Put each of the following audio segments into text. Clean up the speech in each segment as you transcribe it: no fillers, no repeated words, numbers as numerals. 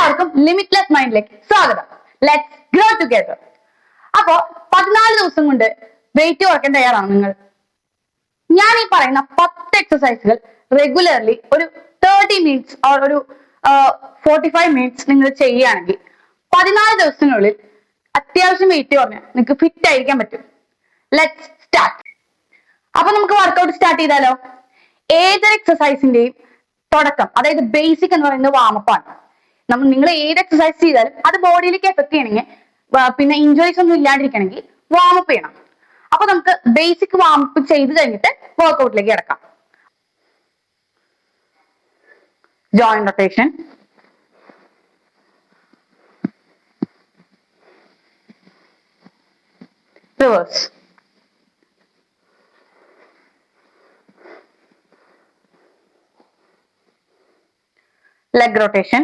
എല്ലാവർക്കും ലിമിറ്റ്ലെസ് മൈൻഡിലേക്ക് സ്വാഗതം. Let's grow together. അപ്പോ 14 ദിവസം കൊണ്ട് വെയിറ്റ് കുറയ്ക്കാൻ തയ്യാറാണ് നിങ്ങൾ? ഞാൻ ഈ പറയുന്ന 10 എക്സസൈസുകൾ റെഗുലർലി ഒരു 30 മിനിറ്റ്സ് ഓർ ഒരു 45 മിനിറ്റ്സ് നിങ്ങൾ ചെയ്യുകയാണെങ്കിൽ 14 ദിവസത്തിനുള്ളിൽ അത്യാവശ്യം വെയിറ്റ് കുറഞ്ഞ് നിങ്ങൾക്ക് ഫിറ്റ് ആയിരിക്കാൻ പറ്റും. Let's start. അപ്പൊ നമുക്ക് വർക്കൗട്ട് സ്റ്റാർട്ട് ചെയ്താലോ? ഏതൊരു എക്സസൈസിന്റെയും തുടക്കം, അതായത് ബേസിക് എന്ന് പറയുന്നത് വാമപ്പ് ആണ്. നിങ്ങൾ ഏത് എക്സസൈസ് ചെയ്താലും അത് ബോഡിയിലേക്ക് എഫക്ട് ചെയ്യണമെങ്കിൽ, പിന്നെ ഇഞ്ചുറീസ് ഒന്നും ഇല്ലാണ്ടിരിക്കണമെങ്കിൽ വാമപ്പ് ചെയ്യണം. അപ്പൊ നമുക്ക് ബേസിക് വാമപ്പ് ചെയ്ത് കഴിഞ്ഞിട്ട് വർക്കൗട്ടിലേക്ക് കിടക്കാം. Joint rotation, reverse, leg rotation,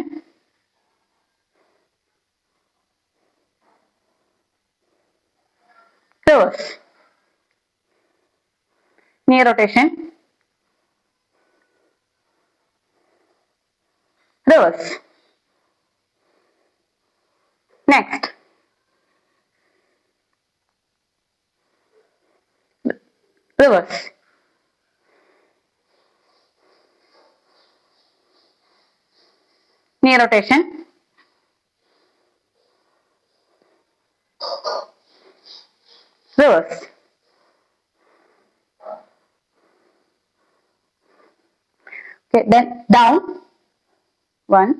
reverse, knee rotation, reverse, next, reverse, knee rotation, reverse, okay, then down, 1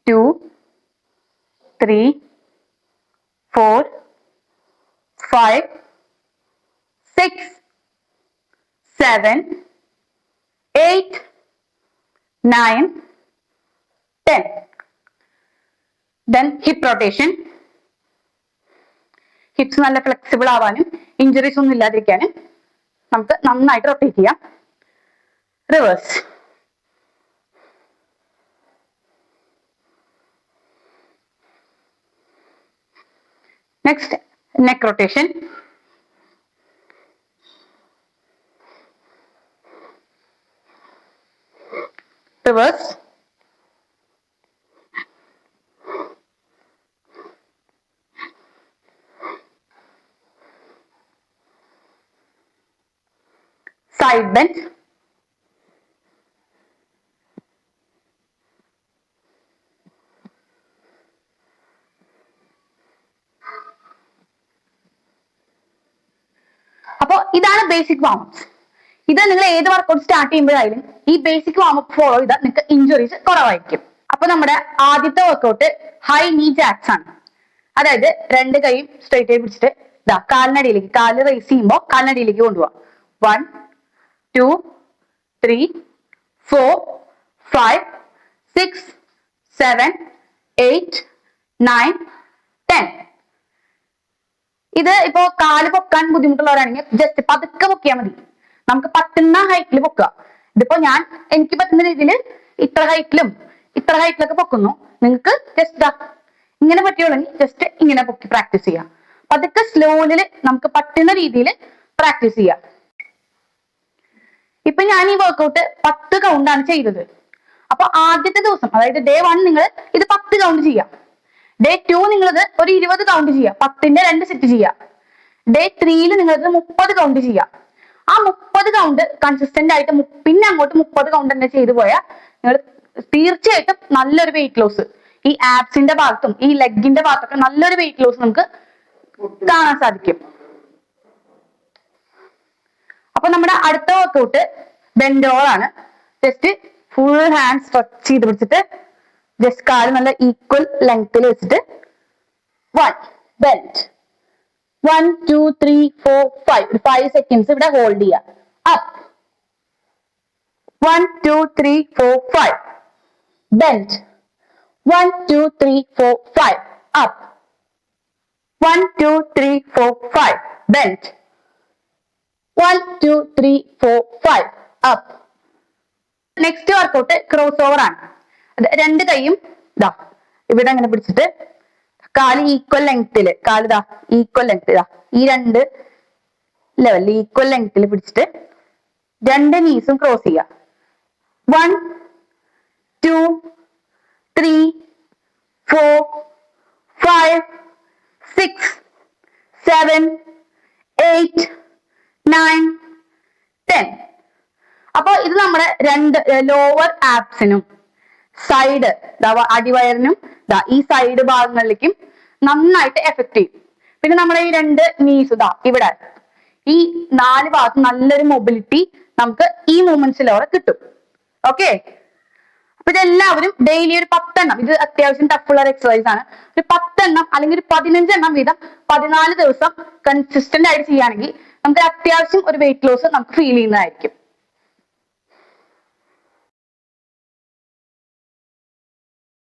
2 3 4 5 6 7 8 9 10. Then hip rotation. Hips നല്ല ഫ്ലെക്സിബിൾ ആവാനും ഇഞ്ചുറീസ് ഒന്നും ഇല്ലാതിരിക്കാനും നമുക്ക് നന്നായിട്ട് റൊട്ടേറ്റ് ചെയ്യാം. Reverse, next neck rotation, reverse, side bend, അപ്പോ ഇതാണ് basic വാമപ്സ്. ഇത് നിങ്ങൾ ഏത് വർക്കൗട്ട് സ്റ്റാർട്ട് ചെയ്യുമ്പോഴായാലും ഈ ബേസിക് വാമപ്പ് ഫോളോ ചെയ്താൽ നിങ്ങൾക്ക് ഇഞ്ചുറീസ് കുറവായിരിക്കും. അപ്പൊ നമ്മുടെ ആദ്യത്തെ വർക്കൗട്ട് ഹൈ നീ ജാക്സ് ആണ്. അതായത് രണ്ട് കൈയും സ്ട്രൈറ്റ് ആയി പിടിച്ചിട്ട് കാലിനടിയിലേക്ക്, കാല് റേസ് ചെയ്യുമ്പോൾ കാലിനടിയിലേക്ക് കൊണ്ടുപോവാം. 1 2 3 4 5 6 7 8 9 10. ഇത് ഇപ്പോ കാല് പൊക്കാൻ ബുദ്ധിമുട്ടുള്ളവരാണെങ്കിൽ ജസ്റ്റ് പതുക്കെ പൊക്കിയാൽ മതി. നമുക്ക് പറ്റുന്ന ഹൈറ്റിൽ പൊക്കുക. ഇതിപ്പോ എനിക്ക് പറ്റുന്ന രീതിയിൽ ഇത്ര ഹൈറ്റിലൊക്കെ പൊക്കുന്നു. നിങ്ങൾക്ക് ജസ്റ്റ് ഇങ്ങനെ പറ്റുകയുള്ളെങ്കിൽ ജസ്റ്റ് ഇങ്ങനെ പൊക്കി പ്രാക്ടീസ് ചെയ്യാം. പതുക്കെ സ്ലോയില് നമുക്ക് പറ്റുന്ന രീതിയിൽ പ്രാക്ടീസ് ചെയ്യാം. ഇപ്പൊ ഞാൻ ഈ വർക്കൗട്ട് 10 കൗണ്ടാണ് ചെയ്തത്. അപ്പൊ ആദ്യത്തെ ദിവസം, അതായത് ഡേ 1 നിങ്ങൾ ഇത് 10 കൗണ്ട് ചെയ്യാം. ഡേ 2 നിങ്ങളിത് ഒരു 20 കൗണ്ട് ചെയ്യാം. 10ന്റെ 2 സെറ്റ് ചെയ്യാം. ഡേ 3 നിങ്ങളിത് 30 കൗണ്ട് ചെയ്യാം. ആ 30 കൗണ്ട് കൺസിസ്റ്റന്റ് ആയിട്ട് പിന്നെ അങ്ങോട്ട് 30 കൗണ്ട് തന്നെ ചെയ്തു പോയാൽ നിങ്ങൾ തീർച്ചയായിട്ടും നല്ലൊരു വെയിറ്റ് ലോസ്, ഈ ആപ്സിന്റെ ഭാഗത്തും ഈ ലെഗിന്റെ ഭാഗത്തൊക്കെ നല്ലൊരു വെയിറ്റ് ലോസ് നമുക്ക് കാണാൻ സാധിക്കും. അപ്പൊ നമ്മുടെ അടുത്ത വർക്കൗട്ട് ബെൻഡ് ഓവർ ആണ്. ജസ്റ്റ് ഫുൾ ഹാൻഡ് സ്ട്രെച്ച് ചെയ്ത് പിടിച്ചിട്ട് ജസ്റ്റ് കാല് നല്ല ഈക്വൽ ലെങ്ത്തിൽ വെച്ചിട്ട് 1 ബെൻഡ് 1 2 3 4 5 5 സെക്കൻഡ്സ് ഇവിടെ ഹോൾഡ് ചെയ്യുക. Up 1 2 3 4 5 bend 1 2 3 4 5 up 1 2 3 4 5 bend 1 2 3 4 5 up. Next workout cross over ആണ്. രണ്ട് കൈയും ഇവിടെ അങ്ങനെ പിടിച്ചിട്ട് കാല് ഈക്വൽ ലെങ്തില്, ഈക്വൽ ലെങ്ത് ഈ രണ്ട് ലെവലിൽ ഈക്വൽ ലെങ്തിൽ പിടിച്ചിട്ട് രണ്ട് നീസും ക്രോസ് ചെയ്യുക. 1 2 3 4 5 6 7 8 9 10. അപ്പൊ ഇത് നമ്മുടെ രണ്ട് ലോവർ ആപ്സിനും സൈഡ് അടിവയറിനും ഈ സൈഡ് ഭാഗങ്ങളിലേക്കും നന്നായിട്ട് എഫക്ട് ചെയ്യും. പിന്നെ നമ്മുടെ ഈ രണ്ട് നീസ് ഇവിടെ ഈ 4 ഭാഗത്ത് നല്ലൊരു മൊബിലിറ്റി നമുക്ക് ഈ മൂവ്മെന്റ്സിലൂടെ കിട്ടും. ഓക്കെ, അപ്പൊ ഇതെല്ലാവരും ഡെയിലി ഒരു 10 എണ്ണം, ഇത് അത്യാവശ്യം ടഫുള്ള ഒരു എക്സസൈസ് ആണ്, ഒരു 10 എണ്ണം അല്ലെങ്കിൽ ഒരു 15 എണ്ണം വീതം 14 ദിവസം കൺസിസ്റ്റന്റ് ആയിട്ട് ചെയ്യുകയാണെങ്കിൽ നമുക്ക് അത്യാവശ്യം ഒരു വെയിറ്റ് ലോസ് നമുക്ക് ഫീൽ ചെയ്യുന്നതായിരിക്കും.